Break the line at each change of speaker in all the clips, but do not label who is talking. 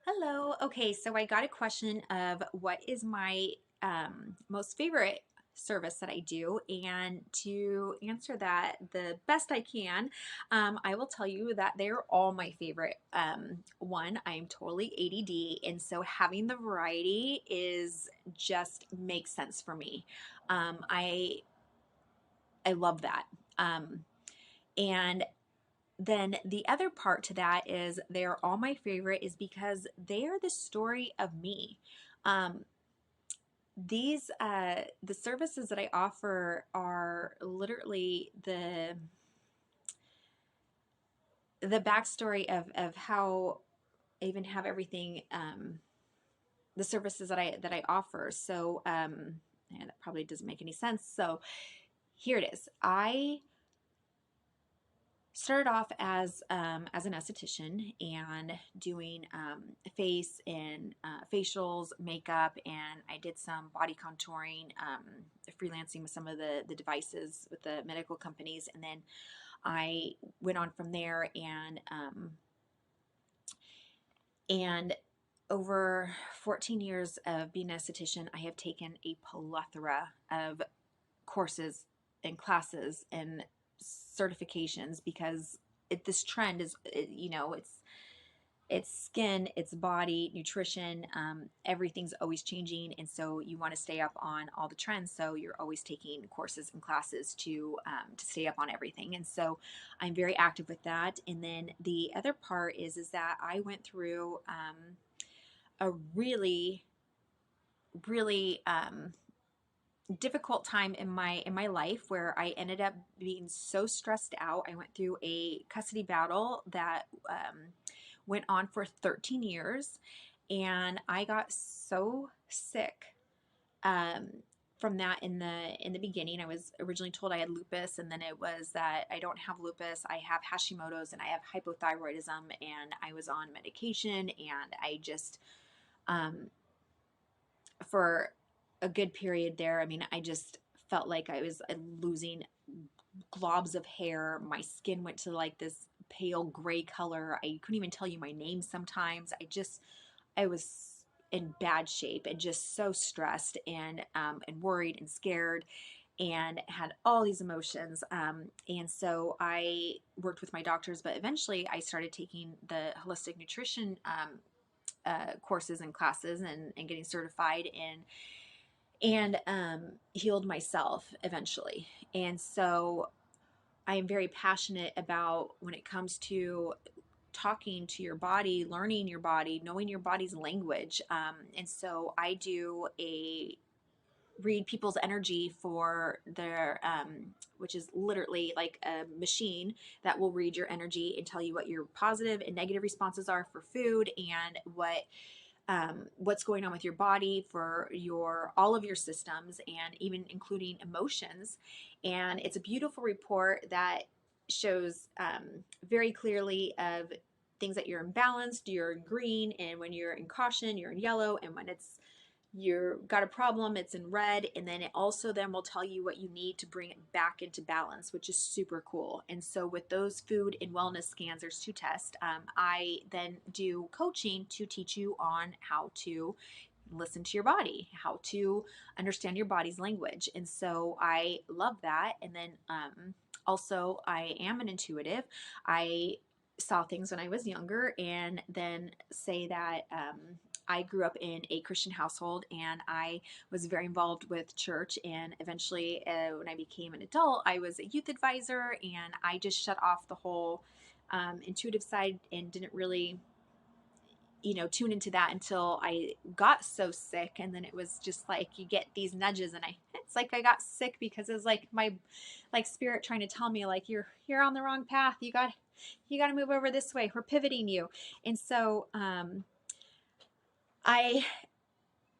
Hello. Okay, so I got a question of what is my most favorite service that I do, and to answer that the best I can, I will tell you that they're all my favorite. One, I am totally ADD, and so having the variety is just makes sense for me. Um, I I love that. Um, and then the other part to that is they're all my favorite is because they are the story of me. Um, these the services that I offer are literally the backstory of how I even have everything, the services that I offer. So and that probably doesn't make any sense. So here it is. I started off as an esthetician and doing face and facials, makeup, and I did some body contouring, freelancing with some of the devices with the medical companies, and then I went on from there and over 14 years of being an esthetician, I have taken a plethora of courses and classes and certifications because this trend is, it's skin, it's body, nutrition, everything's always changing, and so you want to stay up on all the trends. So you're always taking courses and classes to stay up on everything, and so I'm very active with that. And then the other part is that I went through a really difficult time in my life where I ended up being so stressed out. I went through a custody battle that went on for 13 years, and I got so sick um, from that in the beginning. I was originally told I had lupus, and then it was that I don't have lupus. I have Hashimoto's and I have hypothyroidism, and I was on medication, and I just um, for a good period there. I mean, I just felt like I was losing globs of hair. My skin went to like this pale gray color. I couldn't even tell you my name sometimes. I was in bad shape and just so stressed and worried and scared and had all these emotions. And so I worked with my doctors, but eventually I started taking the holistic nutrition courses and classes and getting certified in and healed myself eventually. And so I am very passionate about when it comes to talking to your body, learning your body, knowing your body's language. And so I do a read people's energy for their which is literally like a machine that will read your energy and tell you what your positive and negative responses are for food and what's going on with your body for your all of your systems and even including emotions. And it's a beautiful report that shows very clearly of things that you're imbalanced, you're in green, and when you're in caution, you're in yellow, and when it's you're got a problem, it's in red. And then it also then will tell you what you need to bring it back into balance, which is super cool. And so with those food and wellness scans, there's two tests. I then do coaching to teach you on how to listen to your body, how to understand your body's language. And so I love that. And then also I am an intuitive. I saw things when I was younger, and then say that I grew up in a Christian household, and I was very involved with church. And eventually, when I became an adult, I was a youth advisor, and I just shut off the whole intuitive side and didn't really, tune into that until I got so sick. And then it was just like you get these nudges, and it's like I got sick because it was like my like spirit trying to tell me like you're on the wrong path. You got to move over this way. We're pivoting you. And so I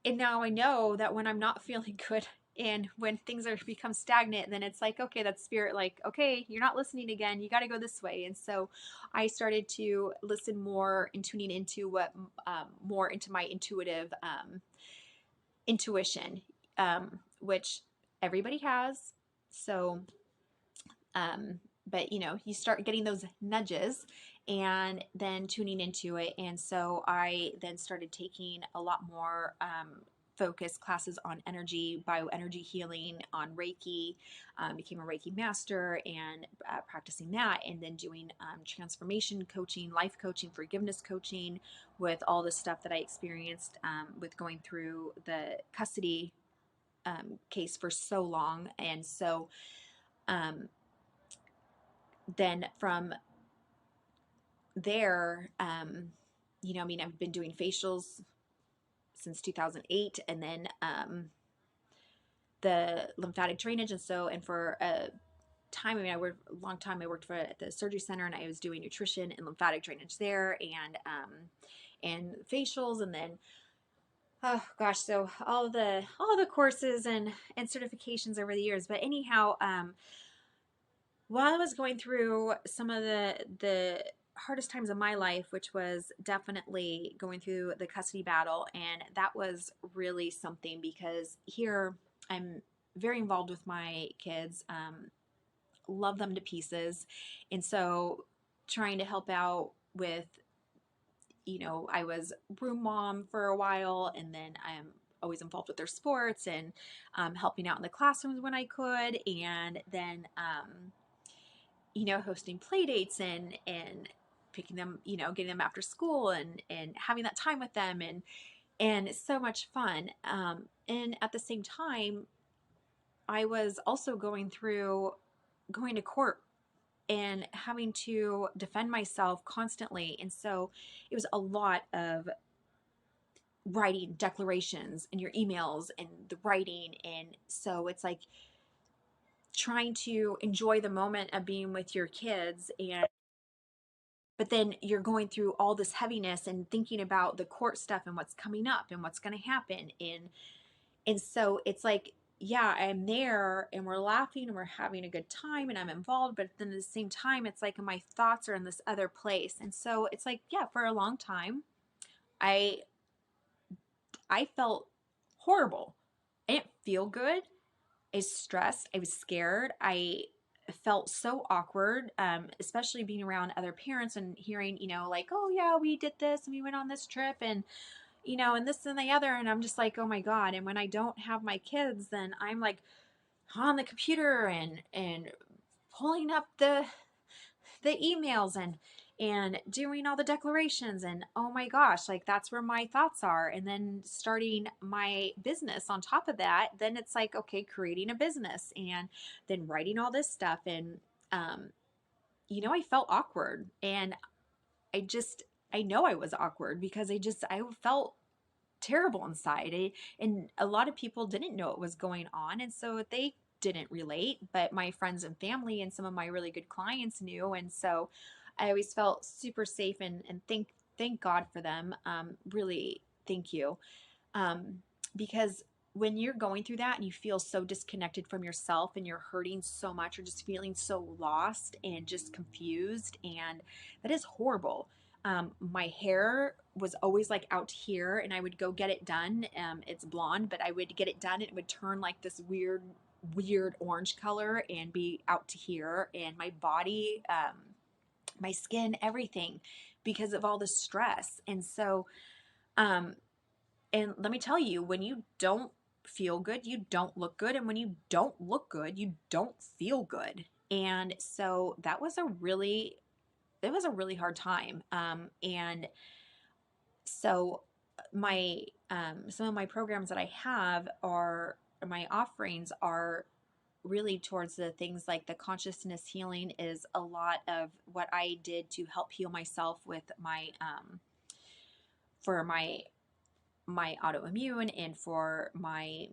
and now I know that when I'm not feeling good and when things are become stagnant, then it's like, okay, that's spirit, like, okay, you're not listening again, you got to go this way. And so I started to listen more and tuning into what more into my intuitive intuition, which everybody has. So um, but you start getting those nudges, and then tuning into it. And so I then started taking a lot more focused classes on energy, bioenergy healing, on Reiki, became a Reiki master and practicing that, and then doing transformation coaching, life coaching, forgiveness coaching with all the stuff that I experienced with going through the custody case for so long. And so um, then from there, I mean, I've been doing facials since 2008, and then the lymphatic drainage. And for a time, I mean, I worked a long time. I worked at the surgery center, and I was doing nutrition and lymphatic drainage there, and facials, and then oh gosh, so all the courses and certifications over the years. But anyhow, while I was going through some of the hardest times of my life, which was definitely going through the custody battle, and that was really something because here I'm very involved with my kids, love them to pieces, and so trying to help out with, I was room mom for a while, and then I'm always involved with their sports and helping out in the classrooms when I could, and then hosting play dates and picking them, getting them after school and having that time with them, and it's so much fun. And at the same time, I was also going to court and having to defend myself constantly. And so it was a lot of writing declarations in your emails and the writing. And so it's like trying to enjoy the moment of being with your kids, and but then you're going through all this heaviness and thinking about the court stuff and what's coming up and what's going to happen. And so it's like, yeah, I'm there and we're laughing and we're having a good time and I'm involved, but then at the same time it's like my thoughts are in this other place. And so it's like, yeah, for a long time I I felt horrible. I didn't feel good. I was stressed. I was scared. I felt so awkward, especially being around other parents and hearing, like, oh, yeah, we did this and we went on this trip and, and this and the other. And I'm just like, oh my God. And when I don't have my kids, then I'm like on the computer and pulling up the emails and doing all the declarations, and oh my gosh, like that's where my thoughts are. And then starting my business on top of that, then it's like, okay, creating a business and then writing all this stuff. And um I felt awkward, and I know I was awkward because I felt terrible inside. And a lot of people didn't know what was going on, and so they didn't relate, but my friends and family and some of my really good clients knew. And so I always felt super safe, and thank God for them. Really, thank you. Um, because when you're going through that and you feel so disconnected from yourself and you're hurting so much or just feeling so lost and just confused, and that is horrible. My hair was always like out here, and I would go get it done. It's blonde, but I would get it done and it would turn like this weird orange color and be out to here. And my body, my skin, everything, because of all the stress. And so, um, and let me tell you, when you don't feel good, you don't look good. And when you don't look good, you don't feel good. And so it was a really hard time. And so my, some of my programs that I have my offerings are really towards the things like the consciousness healing is a lot of what I did to help heal myself with for my autoimmune, and for my,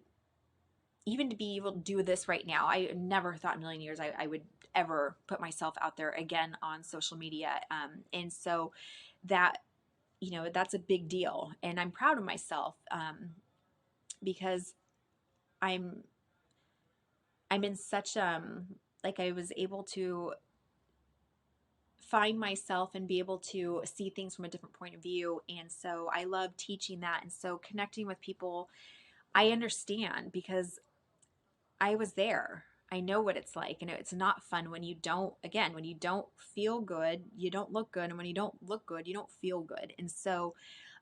even to be able to do this right now. I never thought in a million years I would ever put myself out there again on social media. And so that, that's a big deal. And I'm proud of myself, because I'm, I'm in such, like I was able to find myself and be able to see things from a different point of view. And so I love teaching that. And so connecting with people, I understand because I was there. I know what it's like. And it's not fun when you don't, again, when you don't feel good, you don't look good. And when you don't look good, you don't feel good. And so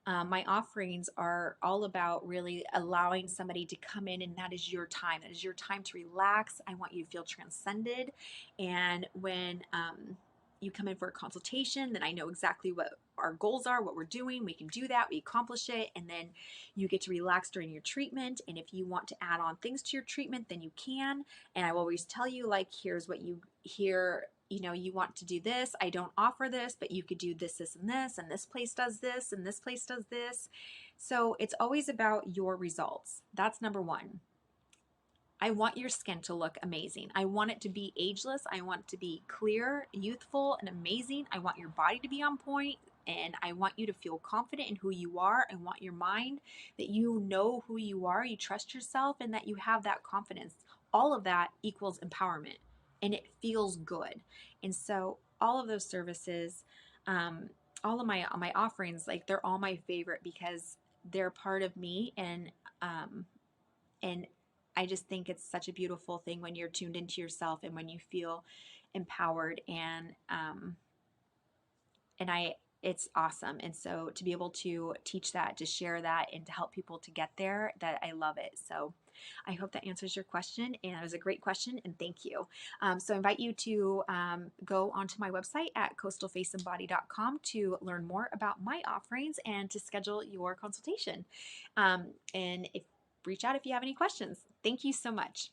my offerings are all about really allowing somebody to come in, and that is your time. That is your time to relax. I want you to feel transcended. And when you come in for a consultation, then I know exactly what our goals are, what we're doing. We can do that, we accomplish it, and then you get to relax during your treatment. And if you want to add on things to your treatment, then you can. And I will always tell you, like, here's what you hear. You know, you want to do this. I don't offer this, but you could do this, this, and this place does this, and this place does this. So it's always about your results. That's number one. I want your skin to look amazing. I want it to be ageless. I want it to be clear, youthful, and amazing. I want your body to be on point, and I want you to feel confident in who you are. I want your mind that you know who you are, you trust yourself, and that you have that confidence. All of that equals empowerment, and it feels good. And so all of those services, all of my offerings, like, they're all my favorite because they're part of me. And I just think it's such a beautiful thing when you're tuned into yourself and when you feel empowered. And it's awesome. And so to be able to teach that, to share that, and to help people to get there, that I love it. So I hope that answers your question, and it was a great question, and thank you. So I invite you to go onto my website at coastalfaceandbody.com to learn more about my offerings and to schedule your consultation. And if reach out if you have any questions. Thank you so much.